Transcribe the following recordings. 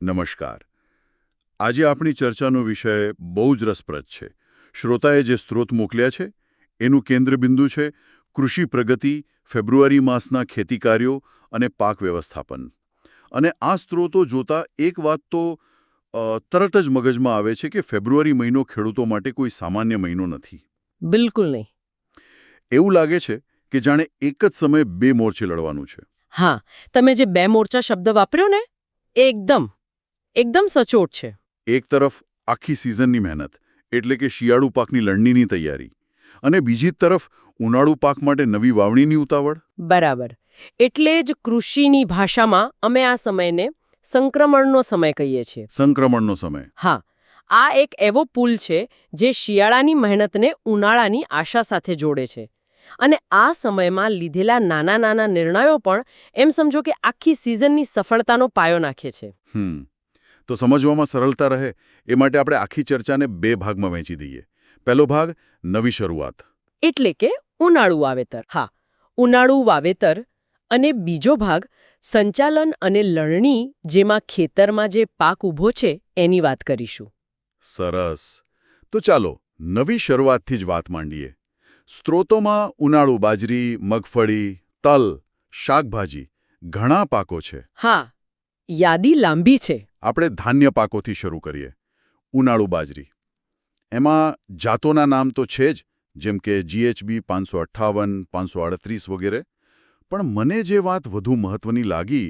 નમસ્કાર. આજે આપણી ચર્ચાનો વિષય બહુ જ રસપ્રદ છે. શ્રોતાએ જે સ્ત્રોત મોકલ્યા છે એનું કેન્દ્રબિંદુ છે કૃષિ પ્રગતિ, ફેબ્રુઆરી માસના ખેતી કાર્યો અને પાક વ્યવસ્થાપન. અને આ સ્ત્રોતો જોતા એક વાત તો તરત જ મગજમાં આવે છે કે ફેબ્રુઆરી મહિનો ખેડૂતો માટે કોઈ સામાન્ય મહિનો નથી. બિલકુલ નહીં. એવું લાગે છે કે જાણે એક જ સમયે બે મોરચે લડવાનું છે. હા, તમે જે બે મોરચા શબ્દ વાપર્યો ને એ એકદમ સચોટ છે. એક તરફ આખી સિઝનની મહેનત એટલે કે શિયાળુ પાકની લણણીની તૈયારી, અને બીજી તરફ ઉનાળુ પાક માટે નવી વાવણીની ઉતાવળ. બરાબર. એટલે જ કૃષિની ભાષામાં અમે આ સમયને સંક્રમણનો સમય કહીએ છીએ. સંક્રમણનો સમય. હા, આ એક એવો પુલ છે જે શિયાળાની મહેનતને ઉનાળાની આશા સાથે જોડે છે. અને આ સમયમાં લીધેલા નાના નાના નિર્ણયો પણ એમ સમજો કે આખી સિઝનની સફળતાનો પાયો નાખે છે. તો સમજવામાં સરળતા રહે એ માટે આપણે આખી ચર્ચાને બે ભાગમાં વહેંચી દઈએ. પહેલો ભાગ નવી શરૂઆત, એટલે કે ઉનાળુ વાવેતર. હા, ઉનાળુ વાવેતર. અને બીજો ભાગ સંચાલન અને લણણી, જેમાં ખેતરમાં જે પાક ઊભો છે એની વાત કરીશું. સરસ. તો ચાલો નવી શરૂઆતથી જ વાત માંડીએ. સ્ત્રોતોમાં ઉનાળુ બાજરી, મગફળી, તલ, શાકભાજી ઘણા પાકો છે. હા, યાદી લાંબી છે. આપણે ધાન્ય પાકોથી શરૂ કરીએ. ઉનાળુ બાજરી. એમાં જાતોના નામ તો છે જ, જેમ કે GHB 558, 538 વગેરે. પણ મને જે વાત વધુ મહત્વની લાગી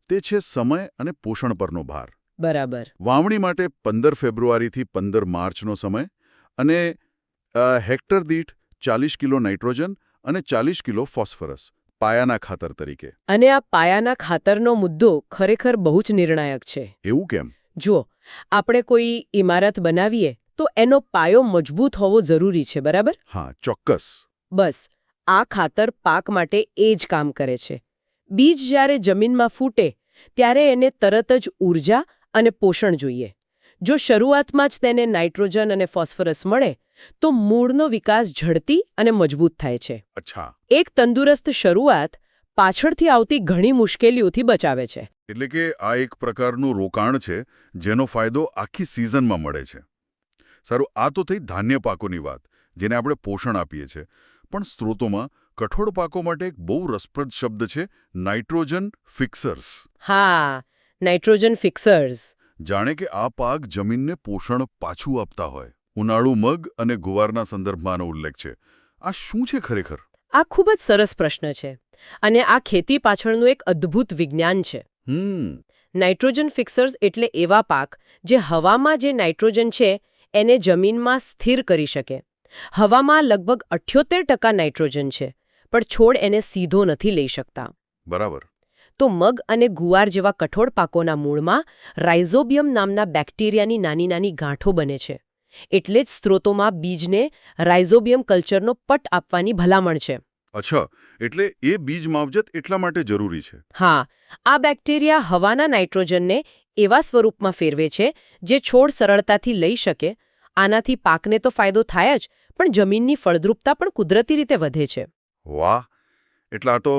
તે છે સમય અને પોષણ પરનો ભાર. બરાબર. વાવણી માટે 15 ફેબ્રુઆરીથી 15 માર્ચનો સમય, અને હેક્ટર દીઠ 40 કિલો નાઇટ્રોજન અને 40 કિલો ફોસ્ફરસ પાયાના ખાતર તરીકે. અને આ પાયાના ખાતરનો મુદ્દો ખરેખર બહુ જ નિર્ણાયક છે. એવું કેમ? જુઓ, આપણે કોઈ ઇમારત બનાવીએ તો એનો પાયો મજબૂત હોવો જરૂરી છે, બરાબર? હા, ચોક્કસ. બસ આ ખાતર પાક માટે એ જ કામ કરે છે. બીજ જ્યારે જમીનમાં ફૂટે ત્યારે એને તરત જ ઊર્જા અને પોષણ જોઈએ. જો શરૂઆતમાં જ તેને નાઇટ્રોજન અને ફોસ્ફરસ મળે તો મૂળનો વિકાસ ઝડપી અને મજબૂત થાય છે. અચ્છા. એક તંદુરસ્ત શરૂઆત પાછળથી આવતી ઘણી મુશ્કેલીઓથી બચાવે છે. એટલે કે આ એક પ્રકારનું રોકાણ છે જેનો ફાયદો આખી સિઝનમાં મળે છે. સારું, આ તો થઈ ધાન્ય પાકોની વાત, જેને આપણે પોષણ આપીએ છીએ. પણ સ્ત્રોતોમાં કઠોળ પાકો માટે એક બહુ રસપ્રદ શબ્દ છે, નાઇટ્રોજન ફિક્સર્સ. હા, નાઇટ્રોજન ફિક્સર્સ. જાણે કે આ પાક જમીનને પોષણ પાછું આપતા હોય. ઉનાળુ મગ અને ગુવારના સંદર્ભમાંનો ઉલ્લેખ છે. આ શું છે ખરેખર? આ ખૂબ જ સરસ પ્રશ્ન છે, અને આ ખેતી પાછળનું એક અદ્ભુત વિજ્ઞાન છે. નાઇટ્રોજન ફિક્સર્સ એટલે એવા પાક જે હવામાં જે નાઇટ્રોજન છે એને જમીનમાં સ્થિર કરી શકે. હવામાં લગભગ 78% નાઇટ્રોજન છે, પણ છોડ એને સીધો નથી લઈ શકતા. બરાબર. તો મગ અને ગુવાર જેવા કઠોળ પાકોના મૂળમાં રાઇઝોબિયમ નામના બેક્ટેરિયાની નાની નાની ગાંઠો બને છે. એટલે જ સ્ત્રોતોમાં બીજને રાઇઝોબિયમ કલ્ચરનો પટ આપવાની ભલામણ છે. અચ્છા, એટલે એ બીજ માવજત એટલા માટે જરૂરી છે. હા, આ બેક્ટેરિયા હવાના નાઇટ્રોજનને એવા સ્વરૂપમાં ફેરવે છે જે છોડ સરળતાથી લઈ શકે. આનાથી પાકને તો ફાયદો થાય જ, પણ જમીનની ફળદ્રુપતા પણ કુદરતી રીતે વધે છે. વાહ! એટલે આ તો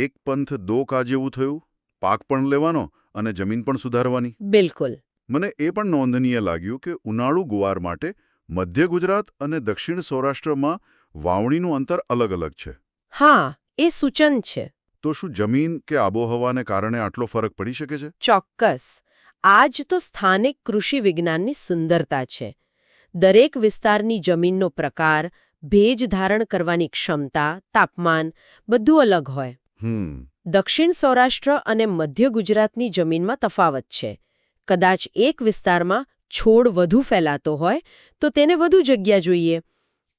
એક પંથ દો કા જેવું થયું. પાક પણ લેવાનો અને જમીન પણ સુધારવાની. બિલકુલ. મને એ પણ નોંધનીય લાગ્યું કે ઉનાળુ ગુવાર માટે મધ્ય ગુજરાત અને દક્ષિણ સૌરાષ્ટ્રમાં વાવણીનું અંતર અલગ અલગ છે. હા, એ સૂચન છે. તો શું જમીન કે આબોહવાને કારણે આટલો ફરક પડી શકે છે? ચોક્કસ. આ જ તો સ્થાનિક કૃષિ વિજ્ઞાનની સુંદરતા છે. દરેક વિસ્તારની જમીનનો પ્રકાર, ભેજ ધારણ કરવાની ક્ષમતા, તાપમાન બધું અલગ હોય. દક્ષિણ સૌરાષ્ટ્ર અને મધ્ય ગુજરાતની જમીનમાં તફાવત છે. કદાચ એક વિસ્તારમાં છોડ વધુ ફેલાતો હોય તો તેને વધુ જગ્યા જોઈએ.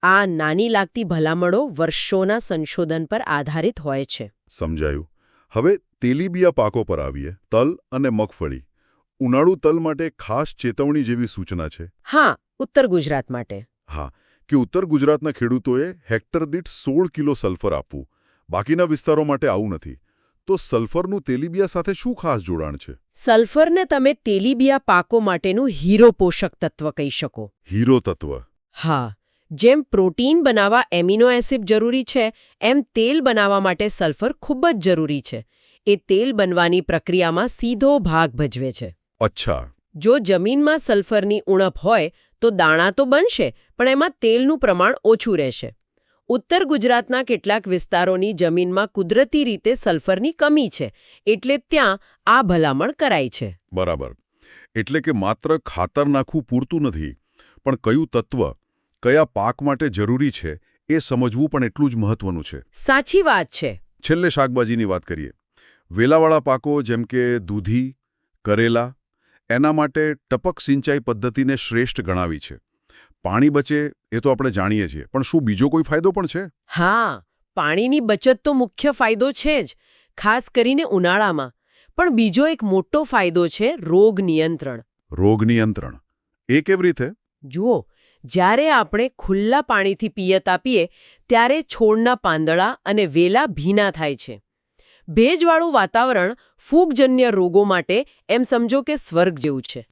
આ નાની લાગતી ભલામણો વર્ષોના સંશોધન પર આધારિત હોય છે. સમજાયું. હવે તેલીબિયા પાકો પર આવીએ. તલ અને મગફળી. ઉનાળુ તલ માટે ખાસ ચેતવણી જેવી સૂચના છે. હા, ઉત્તર ગુજરાત માટે. હા, કે ઉત્તર ગુજરાતના ખેડૂતોએ હેક્ટર દીઠ 16 કિલો સલ્ફર આપવું. બાકીના વિસ્તારો માટે આવું નથી. તો સલ્ફરનું તેલીબિયા સાથે શું ખાસ જોડાણ છે? સલ્ફરને તમે તેલીબિયા પાકો માટેનું હીરો પોષક તત્વ કહી શકો. હીરો તત્વ? હા. જેમ પ્રોટીન બનાવવા એમિનો એસિડ જરૂરી છે, એમ તેલ બનાવવા માટે સલ્ફર ખૂબ જ જરૂરી છે. એ તેલ બનવાની પ્રક્રિયામાં સીધો ભાગ ભજવે છે. અચ્છા. જો જમીનમાં સલ્ફરની ઉણપ હોય તો દાણા તો બનશે, પણ એમાં તેલનું પ્રમાણ ઓછું રહેશે. ઉત્તર ગુજરાતના કેટલાક વિસ્તારોની જમીનમાં કુદરતી રીતે સલ્ફરની કમી છે, એટલે ત્યાં આ ભલામણ કરાય છે. બરાબર. એટલે કે માત્ર ખાતર નાખવું પૂરતું નથી, પણ કયું તત્વ કયા પાક માટે જરૂરી છે એ સમજવું પણ એટલું જ મહત્વનું છે. સાચી વાત છે. છેલ્લે શાકભાજીની વાત કરીએ. વેલાવાળા પાકો જેમ કે દૂધી, કરેલા, એના માટે ટપક સિંચાઈ પદ્ધતિને શ્રેષ્ઠ ગણાવી છે. પાણી બચે એ તો આપણે જાણીએ છીએ, પણ શું બીજો કોઈ ફાયદો પણ છે? હા, પાણીની બચત તો મુખ્ય ફાયદો છે જ, ખાસ કરીને ઉનાળામાં. પણ બીજો એક મોટો ફાયદો છે રોગ નિયંત્રણ. રોગ નિયંત્રણ એ કેવી રીતે? જુઓ, જ્યારે આપણે ખુલ્લા પાણીથી પિયત આપીએ ત્યારે છોડના પાંદડા અને વેલા ભીના થાય છે. ભેજવાળું વાતાવરણ ફૂગજન્ય રોગો માટે એમ સમજો કે સ્વર્ગ જેવું છે.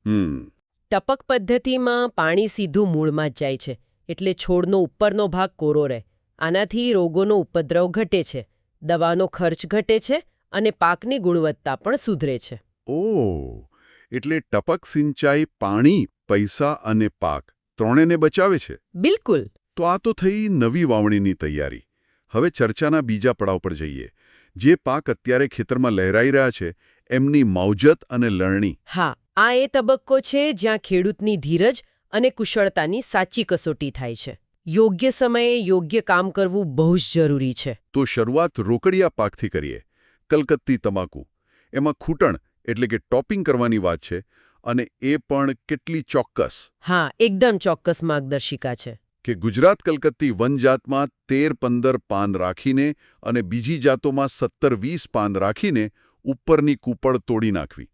ટપક પદ્ધતિમાં પાણી સીધું મૂળમાં જ જાય છે, એટલે છોડનો ઉપરનો ભાગ કોરો રહે. આનાથી રોગોનો ઉપદ્રવ ઘટે છે, દવાનો ખર્ચ ઘટે છે અને પાકની ગુણવત્તા પણ સુધરે છે. ઓહ, એટલે ટપક સિંચાઈ પાણી, પૈસા અને પાક ત્રણેયને બચાવે છે. બિલકુલ. તો આ તો થઈ નવી વાવણીની તૈયારી. હવે ચર્ચાના બીજા પડાવ પર જઈએ. જે પાક અત્યારે ખેતરમાં લહેરાઈ રહ્યા છે એમની માવજત અને લણણી. હા, આ એ તબક્કો છે જ્યાં ખેડૂતની ધીરજ અને કુશળતાની સાચી કસોટી થાય છે. યોગ્ય સમયે યોગ્ય કામ કરવું બહુ જ જરૂરી છે. તો શરૂઆત રોકડિયા પાકથી કરીએ. કલકત્તી તમાકુ. એમાં ખૂટણ એટલે કે ટોપિંગ કરવાની વાત છે, અને એ પણ કેટલી ચોક્કસ. હા, એકદમ ચોક્કસ માર્ગદર્શિકા છે. કે ગુજરાત કલકત્તી વનજાતમાં 13-15 પાન રાખીને અને બીજી જાતોમાં 17-20 પાન રાખીને ઉપરની કૂપળ તોડી નાખવી.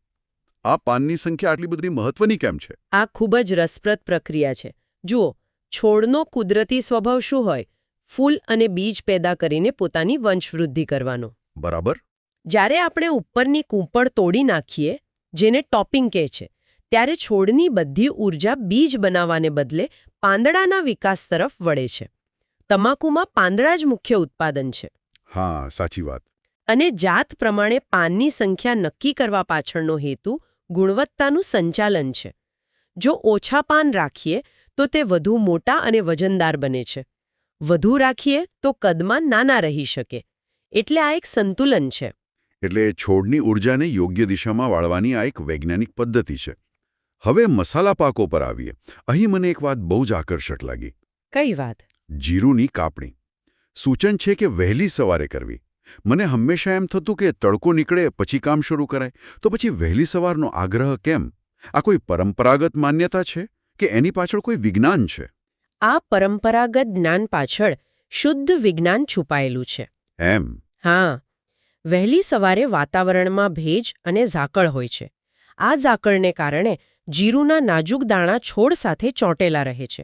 આ પાનની સંખ્યા આટલી બધી મહત્વની કેમ છે? આ ખૂબ જ રસપ્રદ પ્રક્રિયા છે. જુઓ, છોડનો કુદરતી સ્વભાવ શું હોય? ફૂલ અને બીજ પેદા કરીને પોતાની વંશવૃદ્ધિ કરવાનો. બરાબર. જ્યારે આપણે ઉપરની કૂંપળ તોડી નાખીએ, જેને ટોપિંગ કહે છે, ત્યારે છોડની બધી ઊર્જા બીજ બનાવવાને બદલે પાંદડાના વિકાસ તરફ વળે છે. તમાકુમાં પાંદડા જ મુખ્ય ઉત્પાદન છે. હા, સાચી વાત. અને જાત પ્રમાણે પાનની સંખ્યા નક્કી કરવા પાછળનો હેતુ ગુણવત્તાનું સંચાલન છે. જો ઓછા પાન રાખીએ તો તે વધુ મોટા અને વજનદાર બને છે. વધુ રાખીએ તો કદમાં નાના રહી શકે. એટલે આ એક સંતુલન છે. એટલે છોડની ઊર્જાને યોગ્ય દિશામાં વાળવાની આ એક વૈજ્ઞાનિક પદ્ધતિ છે. હવે મસાલા પાકો પર આવીએ. અહીં મને એક વાત બહુ જ આકર્ષક લાગી. કઈ વાત? જીરુંની કાપણી. સૂચન છે કે વહેલી સવારે કરવી. મને હંમેશા એમ થતું કે તડકો નીકળે પછી કામ શરૂ કરાય, તો પછી વહેલી સવારનો આગ્રહ કેમ? આ કોઈ પરંપરાગત માન્યતા છે કે એની પાછળ કોઈ વિજ્ઞાન છે? આ પરંપરાગત જ્ઞાન પાછળ શુદ્ધ વિજ્ઞાન છુપાયેલું છે. એમ? હા. વહેલી સવારે વાતાવરણમાં ભેજ અને ઝાકળ હોય છે. આ ઝાકળને કારણે જીરુના નાજુક દાણા છોડ સાથે ચોંટેલા રહે છે.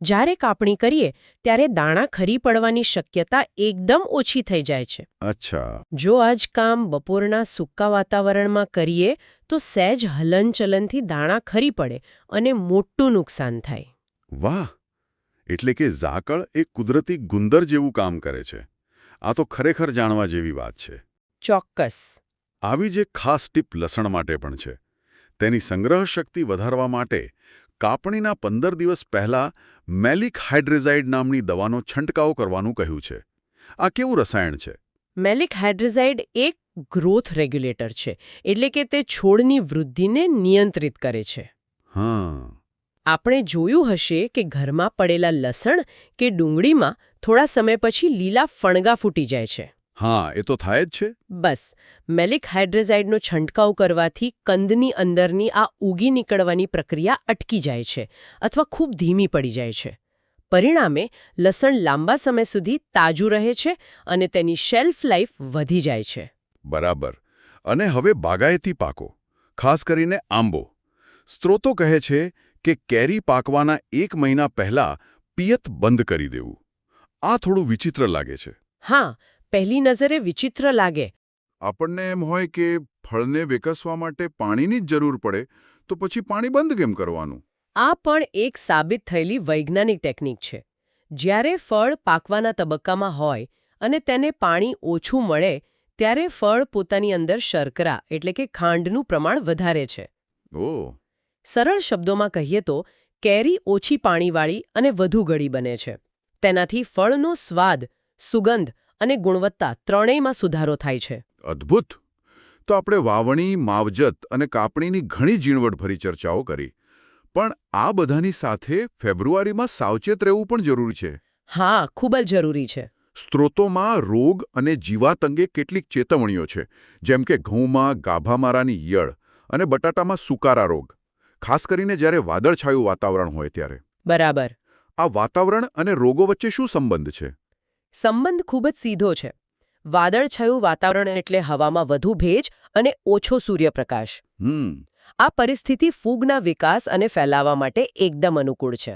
જ્યારે કાપણી કરીએ ત્યારે દાણા ખરી પડવાની શક્યતા એકદમ ઓછી થઈ જાય છે. અચ્છા. જો આ જ કામ બપોરના સૂકા વાતાવરણમાં કરીએ તો સહેજ હલનચલનથી દાણા ખરી પડે અને મોટું નુકસાન થાય. વાહ! એટલે કે ઝાકળ એક કુદરતી ગુંદર જેવું કામ કરે છે. આ તો ખરેખર જાણવા જેવી વાત છે. ચોક્કસ. આવી જ એક ખાસ ટીપ લસણ માટે પણ છે. તેની સંગ્રહ શક્તિ વધારવા માટે કાપણીના 15 દિવસ પહેલા મેલિક હાઇડ્રેઝાઇડ નામની દવાનો છંટકાવ કરવાનું કહ્યું છે. આ કેવું રસાયણ છે? મેલિક હાઇડ્રેઝાઇડ એક ગ્રોથ રેગ્યુલેટર છે, એટલે કે તે છોડની વૃદ્ધિને નિયંત્રિત કરે છે. હા. આપણે જોયું હશે કે ઘરમાં પડેલા લસણ કે ડુંગળીમાં થોડા સમય પછી લીલા ફણગા ફૂટી જાય છે. હા, એ તો થાય જ છે. બસ, મેલિક હાઇડ્રેઝાઇડનો છંટકાવ કરવાથી કંદની અંદરની આ ઉગી નીકળવાની પ્રક્રિયા અટકી જાય છે અથવા ખૂબ ધીમી પડી જાય છે. પરિણામે લસણ લાંબા સમય સુધી તાજું રહે છે અને તેની શેલ્ફ લાઇફ વધી જાય છે. બરાબર. અને હવે બાગાયતી પાકો, ખાસ કરીને આંબો. સ્ત્રોતો કહે છે કે કેરી પાકવાના 1 મહિના પહેલા પિયત બંધ કરી દેવું. આ થોડું વિચિત્ર લાગે છે. હા, પહેલી નજરે વિચિત્ર લાગે. આપણને એમ હોય કે ફળને વિકસવા માટે પાણીની જ જરૂર પડે, તો પછી પાણી બંધ કેમ કરવાનું? આ પણ એક સાબિત થયેલી વૈજ્ઞાનિક ટેકનિક છે. જ્યારે ફળ પાકવાના તબક્કામાં હોય અને તેને પાણી ઓછું મળે ત્યારે ફળ પોતાની અંદર શર્કરા એટલે કે ખાંડનું પ્રમાણ વધારે છે. ઓહ, સરળ શબ્દોમાં કહીએ તો કેરી ઓછી પાણીવાળી અને વધુ ગળી બને છે. તેનાથી ફળનો સ્વાદ, સુગંધ અને ગુણવત્તા ત્રણેયમાં સુધારો થાય છે. અદ્ભુત. તો આપણે વાવણી, માવજત અને કાપણીની ઘણી ઝીણવટભરી ચર્ચાઓ કરી. પણ આ બધાની સાથે ફેબ્રુઆરીમાં સાવચેત રહેવું પણ જરૂરી છે. હા, ખૂબ જ જરૂરી છે. સ્ત્રોતોમાં રોગ અને જીવાત અંગે કેટલીક ચેતવણીઓ છે, જેમ કે ઘઉંમાં ગાભામારાની ઈયળ અને બટાટામાં સુકારા રોગ, ખાસ કરીને જ્યારે વાદળછાયું વાતાવરણ હોય ત્યારે. બરાબર. આ વાતાવરણ અને રોગો વચ્ચે શું સંબંધ છે? સંબંધ ખૂબ જ સીધો છે. વાદળછાયું વાતાવરણ એટલે હવામાં વધુ ભેજ અને ઓછો સૂર્યપ્રકાશ. આ પરિસ્થિતિ ફૂગના વિકાસ અને ફેલાવા માટે એકદમ અનુકૂળ છે.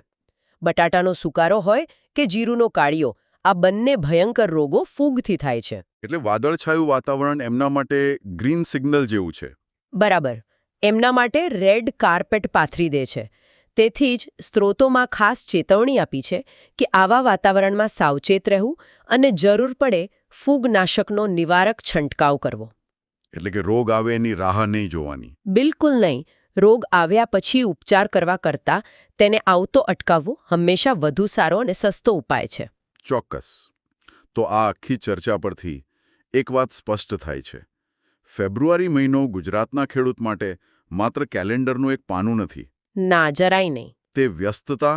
બટાટાનો સુકારો હોય કે જીરુંનો કાળિયો, આ બંને ભયંકર રોગો ફૂગથી થાય છે. એટલે વાદળછાયું વાતાવરણ એમના માટે ગ્રીન સિગ્નલ જેવું છે. બરાબર. એમના માટે રેડ કાર્પેટ પાથરી દે છે. તેથી જ સ્ત્રોતોમાં ખાસ ચેતવણી આપી છે કે આવા વાતાવરણમાં સાવચેત રહેવું અને જરૂર પડે ફૂગનાશકનો નિવારક છંટકાવ કરવો. એટલે કે રોગ આવે એની રાહ નહીં જોવાની. બિલકુલ નહીં. રોગ આવ્યા પછી ઉપચાર કરવા કરતાં તેને આવતો અટકાવવો હંમેશા વધુ સારો અને સસ્તો ઉપાય છે. ચોક્કસ. તો આ આખી ચર્ચા પરથી એક વાત સ્પષ્ટ થાય છે. ફેબ્રુઆરી મહિનો ગુજરાતના ખેડૂત માટે માત્ર કેલેન્ડરનું એક પાનું નથી. ના, જરાય નહીં. તે વ્યસ્તતા,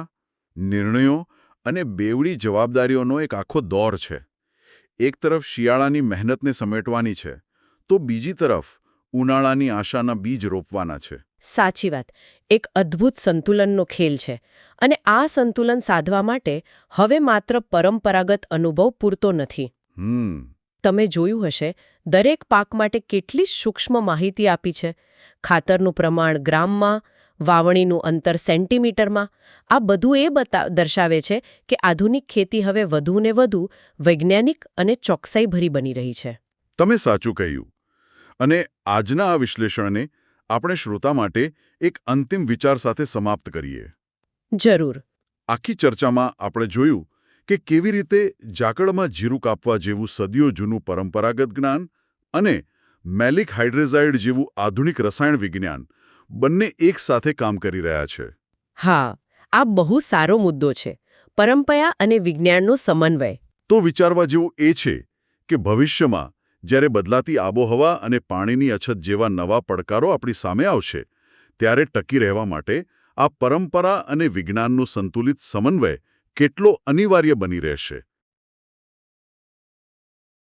નિર્ણયો અને બેવડી જવાબદારીઓનો એક આખો દોર છે. એક તરફ શિયાળાની મહેનતને સમેટવાની છે, તો બીજી તરફ ઉનાળાની આશાના બીજ રોપવાના છે. સાચી વાત. એક અદ્ભુત સંતુલનનો ખેલ છે. અને આ સંતુલન સાધવા માટે હવે માત્ર પરંપરાગત અનુભવ પૂરતો નથી. તમે જોયું હશે, દરેક પાક માટે કેટલી સૂક્ષ્મ માહિતી આપી છે. ખાતરનું પ્રમાણ ગ્રામમાં, વાવણીનું અંતર સેન્ટીમીટરમાં. આ બધું એ દર્શાવે છે કે આધુનિક ખેતી હવે વધુ ને વધુ વૈજ્ઞાનિક અને ચોકસાઈભરી બની રહી છે. તમે સાચું કહ્યું. અને આજના આ વિશ્લેષણને આપણે શ્રોતા માટે એક અંતિમ વિચાર સાથે સમાપ્ત કરીએ. જરૂર. આખી ચર્ચામાં આપણે જોયું કે કેવી રીતે ઝાકળમાં જીરું કાપવા જેવું સદીઓ જૂનું પરંપરાગત જ્ઞાન અને મેલિક હાઇડ્રેઝાઇડ જેવું આધુનિક રસાયણ વિજ્ઞાન બંને એક સાથે કામ કરી રહ્યા છે. હા, આ બહુ સારો મુદ્દો છે. પરંપરા અને વિજ્ઞાનનો સમન્વય. તો વિચારવા જેવું એ છે કે ભવિષ્યમાં જ્યારે બદલાતી આબોહવા અને પાણીની અછત જેવા નવા પડકારો આપણી સામે આવશે, ત્યારે ટકી રહેવા માટે આ પરંપરા અને વિજ્ઞાનનો સંતુલિત સમન્વય કેટલો અનિવાર્ય બની રહેશે.